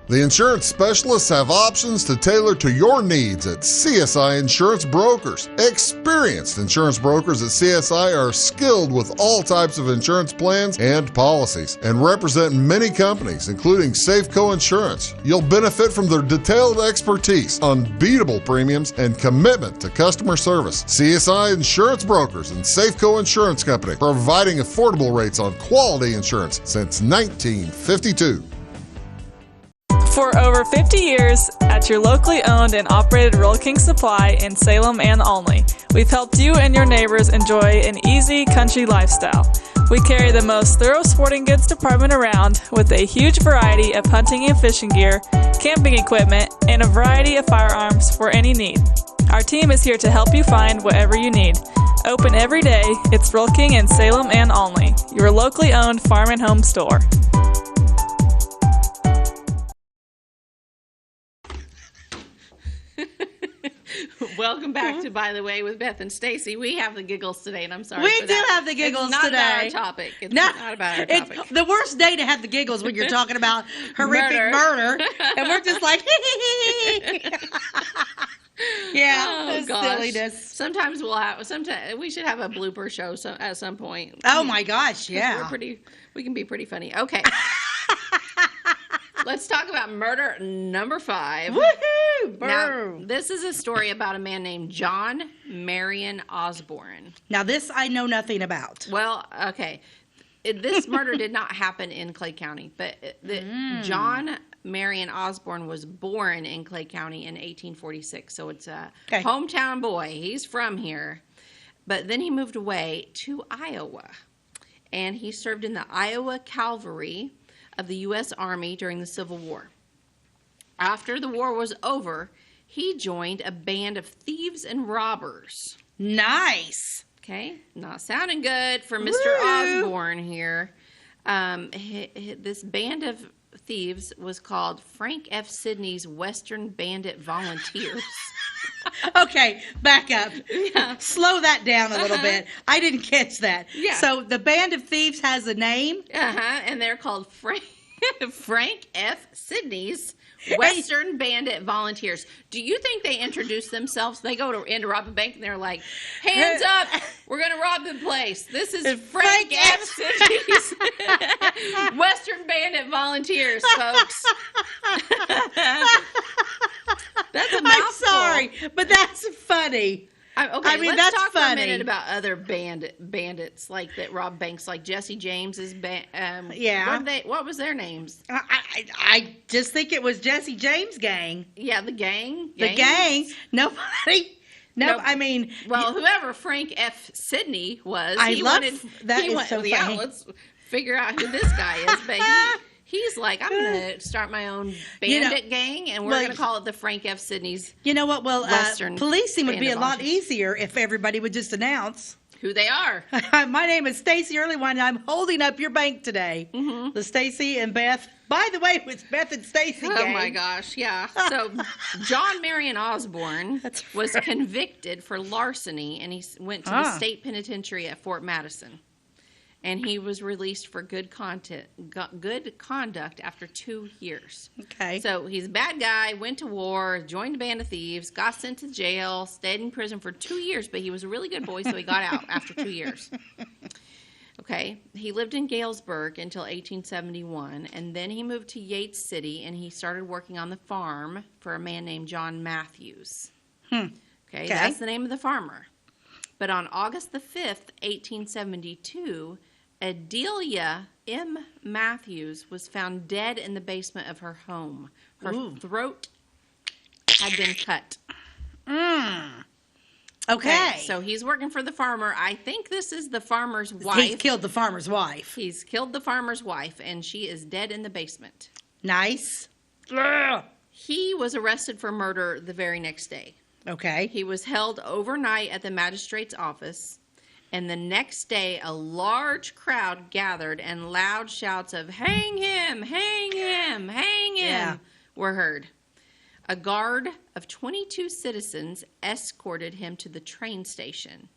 The insurance specialists have options to tailor to your needs at CSI Insurance Brokers. Experienced insurance brokers at CSI are skilled with all types of insurance plans and policies and represent many companies, including Safeco Insurance. You'll benefit from their detailed expertise, unbeatable premiums, and commitment to customer service. CSI Insurance Brokers and Safeco Insurance Company, providing affordable rates on quality insurance since 1952. For over 50 years, at your locally owned and operated Rural King Supply in Salem and Olney, we've helped you and your neighbors enjoy an easy country lifestyle. We carry the most thorough sporting goods department around with a huge variety of hunting and fishing gear, camping equipment, and a variety of firearms for any need. Our team is here to help you find whatever you need. Open every day, it's Rural King in Salem and Olney, your locally owned farm and home store. Welcome back to By the Way with Beth and Stacey. We have the giggles today, and I'm sorry We for do that. have the giggles it's not today. About our topic. It's not about our topic. It's the worst day to have the giggles when you're talking about horrific murder. And we're just like, yeah, Oh, gosh. silliness. Sometimes we should have a blooper show at some point. Oh my gosh, yeah. We can be pretty funny. Okay. Let's talk about murder number 5. Woohoo! Now, this is a story about a man named John Marion Osborne. Now, this I know nothing about. Well, okay. This murder did not happen in Clay County, but John Marion Osborne was born in Clay County in 1846, so it's a hometown boy. He's from here. But then he moved away to Iowa, and he served in the Iowa Cavalry of the U.S. Army during the Civil War. After the war was over, he joined a band of thieves and robbers. Nice. Okay, not sounding good for Mr. Osborne here. This band of thieves was called Frank F. Sidney's Western Bandit Volunteers. Okay, back up. Yeah. Slow that down a little bit. I didn't catch that. Yeah. So the band of thieves has a name? And they're called Frank F. Sidney's Western Bandit Volunteers. Do you think they introduce themselves? They go in to rob a bank and they're like, hands up, we're going to rob the place. This is Frank F. Sidney's Western Bandit Volunteers, folks. That's a mouthful. I'm sorry, but that's funny. Okay, let's that's talk funny. for a minute about other bandits like that rob banks, like Jesse James's yeah. What was their names? I just think it was Jesse James' gang. Yeah, the gang. The gang. Nobody. No, I mean. Well, whoever Frank F. Sidney was, funny. Let's figure out who this guy is. But he's like, I'm going to start my own bandit gang, and we're going to call it the Frank F. Sidney's. You know what? Well, Western policing would be a lot Volunteers. easier if everybody would just announce who they are. My name is Stacey Earlywine, and I'm holding up your bank today. Mm-hmm. The Stacey and Beth. By the way, it's Beth and Stacey. Oh my gosh, yeah. So John Marion Osborne was convicted for larceny, and he went to the state penitentiary at Fort Madison. And he was released for good conduct after 2 years. Okay. So he's a bad guy, went to war, joined a band of thieves, got sent to jail, stayed in prison for 2 years, but he was a really good boy, so he got out after 2 years. Okay. He lived in Galesburg until 1871, and then he moved to Yates City, and he started working on the farm for a man named John Matthews. Okay. That's the name of the farmer. But on August the 5th, 1872, Adelia M. Matthews was found dead in the basement of her home. Her throat had been cut. Okay. So he's working for the farmer. I think this is the farmer's wife. He's killed the farmer's wife. He's killed the farmer's wife, and she is dead in the basement. Nice. He was arrested for murder the very next day. Okay. He was held overnight at the magistrate's office, and the next day a large crowd gathered and loud shouts of "Hang him! Hang him! Hang him!" were heard. A guard of 22 citizens escorted him to the train station.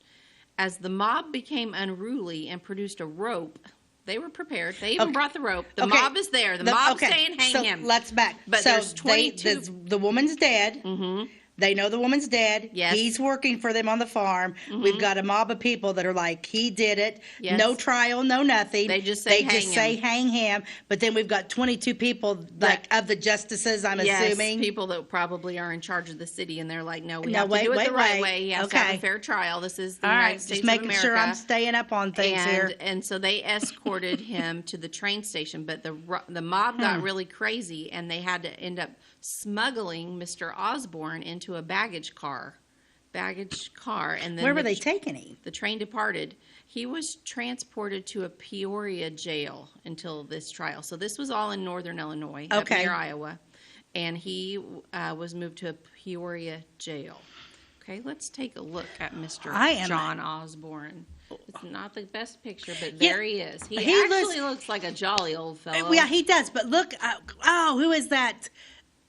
As the mob became unruly and produced a rope, They were prepared. They even brought the rope. The Okay. mob is there. The mob's saying hang so him. let's back. But so there's 22. the woman's dead. Mm-hmm. They know the woman's dead. Yes. He's working for them on the farm. Mhm. We've got a mob of people that are like, he did it. Yes. No trial, no nothing. They just say hang him. But then we've got 22 people, like, of the justices, I'm assuming. People that probably are in charge of the city, and they're like, no, we No, have to wait, do it wait, the right wait. way. He has to have Okay. a fair trial. This is the All United right, States just making of America. sure I'm staying up on things here. And so they escorted him to the train station, but the mob got really crazy, and they had to end up smuggling Mr. Osborne into a baggage car. And then Where were they taking him? The train departed. He was transported to a Peoria jail until this trial. So this was all in northern Illinois, up Okay. near Iowa, and he was moved to a Peoria jail. Okay, let's take a look at Mr. John Osborne. It's not the best picture, but there he is. He actually looks like a jolly old fellow. Yeah, he does. But look, who is that?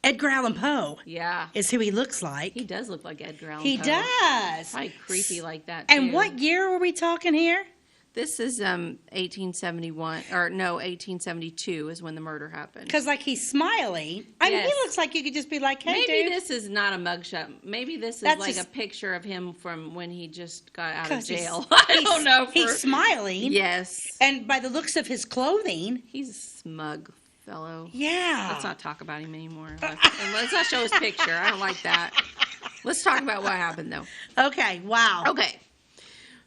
Edgar Allan Poe. Yeah. Is who he looks like. He does look like Edgar Allan Poe. He does. Probably creepy like that, And too. what year were we talking here? This is 1872 is when the murder happened. Because, like, he's smiling. I mean, he Yes. looks like you could just be like, hey, Maybe dude. this is not a mugshot. Maybe this is That's like just- a picture of him from when he just got out of 'Cause he's- jail. I don't know. He's smiling. Yes. And by the looks of his clothing. He's a smug fellow. Yeah. Let's not talk about him anymore. Let's not show his picture. I don't like that. Let's talk about what happened, though. Okay, wow. Okay.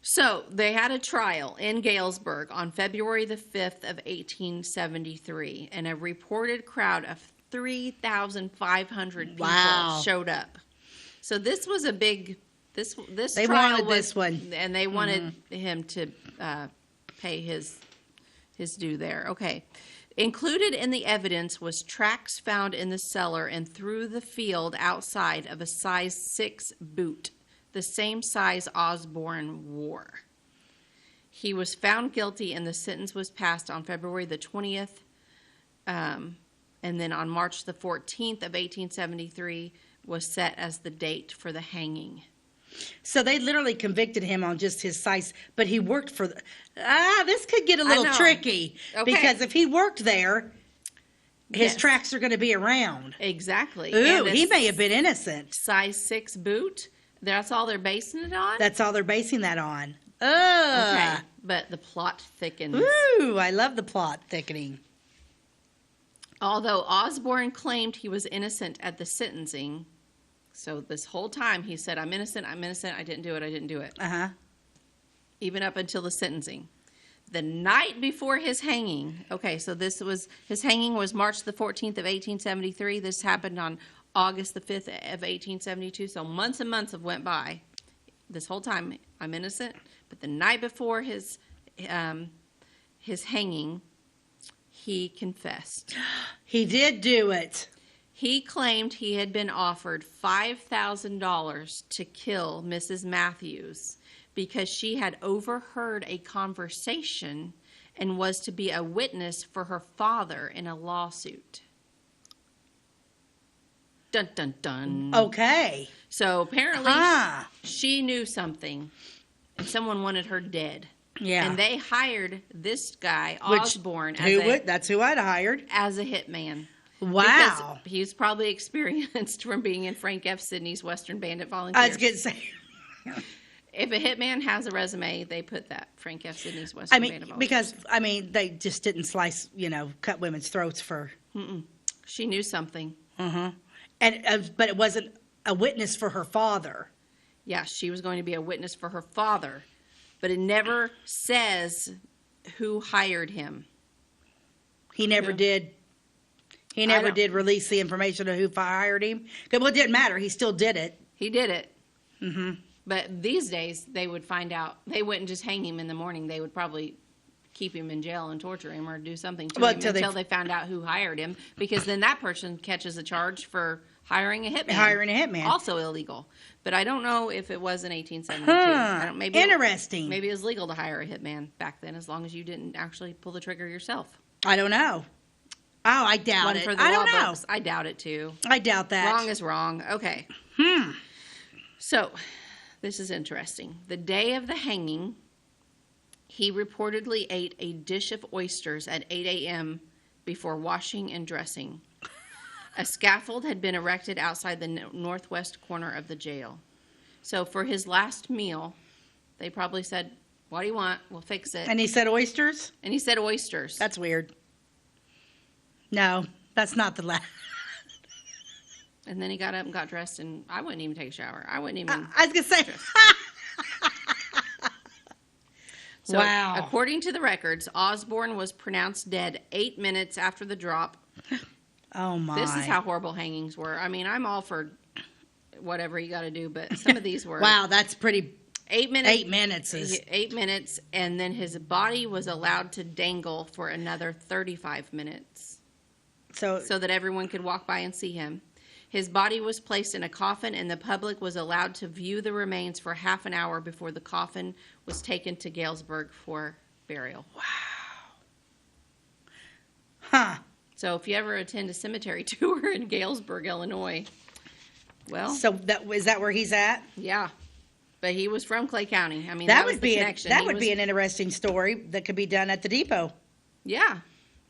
So they had a trial in Galesburg on February the 5th of 1873, and a reported crowd of 3,500 people Wow. showed up. So this was a big this They trial wanted was, this one. and they wanted him to pay his due there. Okay. Included in the evidence was tracks found in the cellar and through the field outside of a size 6 boot, the same size Osborne wore. He was found guilty, and the sentence was passed on February the 20th, and then on March the 14th of 1873 was set as the date for the hanging. So they literally convicted him on just his size, but he worked for the... this could get a little know. tricky. Okay. Because if he worked there, his Yes. tracks are going to be around. Exactly. Ooh, And he this may have been innocent. size 6 boot. That's all they're basing it on? That's all they're basing that on. Okay. But the plot thickens. Ooh, I love the plot thickening. Although Osborne claimed he was innocent at the sentencing, so this whole time he said, I'm innocent, I didn't do it. Uh-huh. Even up until the sentencing. The night before his hanging, okay, so his hanging was March the 14th of 1873. This happened on August the 5th of 1872, so months and months have went by. This whole time, I'm innocent, but the night before his hanging, he confessed. He did do it. He claimed he had been offered $5,000 to kill Mrs. Matthews because she had overheard a conversation and was to be a witness for her father in a lawsuit. Dun, dun, dun. Okay. So apparently Ah. she knew something, and someone wanted her dead. Yeah. And they hired this guy, Which- Osborne, that's who I'd hired. as a hitman. Wow. Because he's probably experienced from being in Frank F. Sidney's Western Bandit Volunteers. I was going to say. If a hitman has a resume, they put that Frank F. Sidney's Western Bandit Volunteers. Because they just didn't slice, cut women's throats for. She knew something. Mm-hmm. But it wasn't a witness for her father. Yeah, she was going to be a witness for her father, but it never says who hired him. He never did. He never did release the information of who hired him. Well, it didn't matter. He still did it. He did it. Mm-hmm. But these days, they would find out. They wouldn't just hang him in the morning. They would probably keep him in jail and torture him or do something to him until they found out who hired him, because then that person catches a charge for hiring a hitman. Also illegal. But I don't know if it was in 1872. Maybe Interesting. Maybe it was legal to hire a hitman back then, as long as you didn't actually pull the trigger yourself. I don't know. Oh, I doubt One it. for the I law don't know. books. I doubt it too. I doubt that. Wrong is wrong. Okay. So, this is interesting. The day of the hanging, He reportedly ate a dish of oysters at 8 a.m. before washing and dressing. A scaffold had been erected outside the northwest corner of the jail. So for his last meal, they probably said, "What do you want? We'll fix it." And he said oysters? And he said oysters. That's weird. No, that's not the last. And then he got up and got dressed, and I wouldn't even take a shower. I wouldn't even. I was going to say. So, wow. According to the records, Osborne was pronounced dead 8 minutes after the drop. Oh, my. This is how horrible hangings were. I mean, I'm all for whatever you got to do, but some of these were. Wow, that's pretty. 8 minutes. 8 minutes is. 8 minutes, and then his body was allowed to dangle for another 35 minutes. So that everyone could walk by and see him. His body was placed in a coffin, and the public was allowed to view the remains for half an hour before the coffin was taken to Galesburg for burial. Wow. Huh. So if you ever attend a cemetery tour in Galesburg, Illinois, well. So is that where he's at? Yeah. But he was from Clay County. I mean, that was would the be connection. that would be an interesting story that could be done at the depot. Yeah.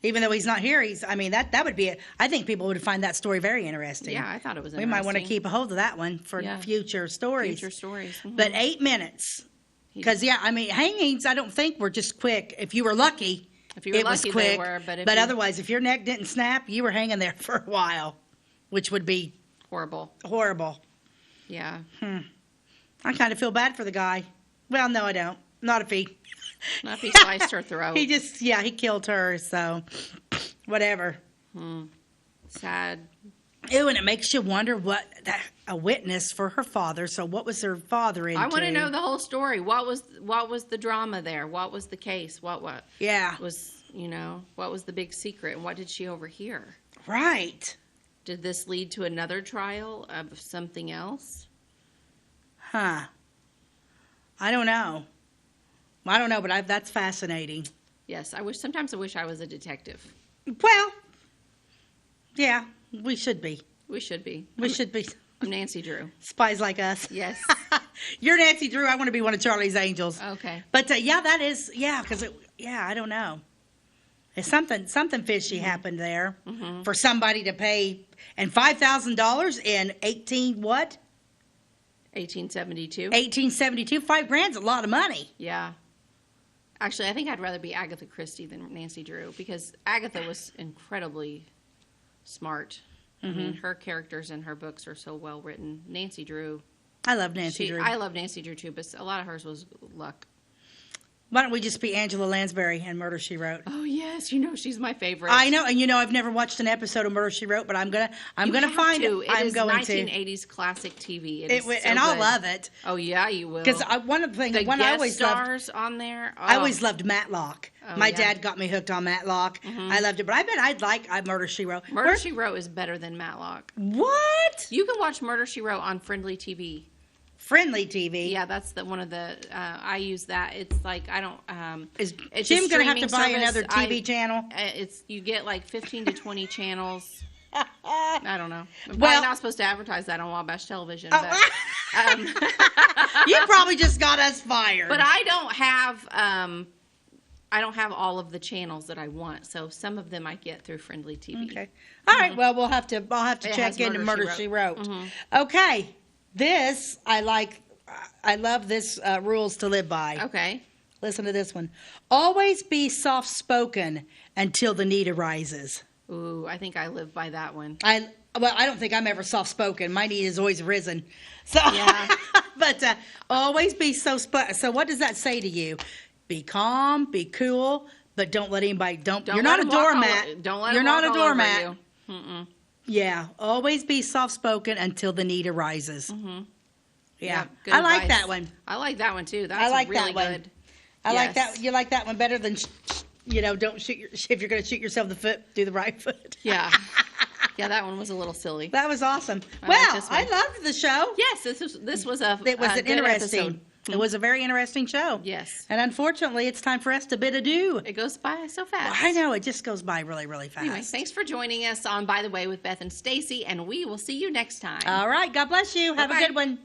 Even though he's not here, that would be I think people would find that story very interesting. Yeah, I thought it was We interesting. might want to keep a hold of that one for future stories. Future stories. Mm-hmm. But 8 minutes. Because, I mean, hangings, I don't think were just quick. If you were lucky, it was lucky, quick. they were. But otherwise, if your neck didn't snap, you were hanging there for a while, which would be horrible. Yeah. I kind of feel bad for the guy. Well, no, I don't. Not if he sliced her throat. He killed her, so whatever. Sad. Ew, and it makes you wonder a witness for her father. So what was her father into? I want to know the whole story. What was the drama there? What was the case? What was, what was the big secret? And what did she overhear? Right. Did this lead to another trial of something else? Huh. I don't know, but that's fascinating. Yes, sometimes I wish I was a detective. Well, yeah, we should be. We should be. I'm Nancy Drew. Spies like us. Yes. You're Nancy Drew. I want to be one of Charlie's angels. Okay. But that is, because I don't know. It's something fishy happened there for somebody to pay, and $5,000 in 1872. 1872. $5,000's a lot of money. Yeah. Actually, I think I'd rather be Agatha Christie than Nancy Drew because Agatha was incredibly smart. I mean, her characters in her books are so well written. Nancy Drew. I love Nancy Drew. I love Nancy Drew too, but a lot of hers was luck. Why don't we just be Angela Lansbury and Murder, She Wrote? Oh yes, she's my favorite. I know, and I've never watched an episode of Murder, She Wrote, but I'm gonna find it. I'm going to. 1980s classic TV. It is so and I'll good. love it. Oh yeah, you will. Because one of the things I always stars on there. Oh. I always loved Matlock. My dad got me hooked on Matlock. I loved it, but I bet I'd like Murder, She Wrote. Murder, She Wrote is better than Matlock. What? You can watch Murder, She Wrote on Friendly TV. Friendly TV. Yeah, that's one of the. I use that. It's like I don't. Is it's Jim going to have to buy another TV channel? You get like 15 to 20 channels. I don't know. I'm not supposed to advertise that on Wabash Television. But, you probably just got us fired. But I don't have. I don't have all of the channels that I want, so some of them I get through Friendly TV. Okay. All right. Well, I'll have to check into Murder, She Wrote. Okay. This, I like. I love this rules to live by. Okay. Listen to this one. Always be soft-spoken until the need arises. Ooh, I think I live by that one. I don't think I'm ever soft-spoken. My need has always risen. So, yeah. But always be so what does that say to you? Be calm, be cool, but don't let anybody, you're not a doormat. Don't let You're them not a walk all over doormat. you. Mm-mm. Yeah, always be soft-spoken until the need arises. Yeah, good I like advice. that one. I like that one too. That's I like really that one. good. I like that. You like that one better than, don't shoot if you're going to shoot yourself in the foot, do the right foot. Yeah. Yeah, that one was a little silly. That was awesome. I loved the show. Yes, this was an good interesting. episode. It was a very interesting show. Yes. And unfortunately, it's time for us to bid adieu. It goes by so fast. I know. It just goes by really, really fast. Anyway, thanks for joining us on By the Way with Beth and Stacey, and we will see you next time. All right. God bless you. Have a good one.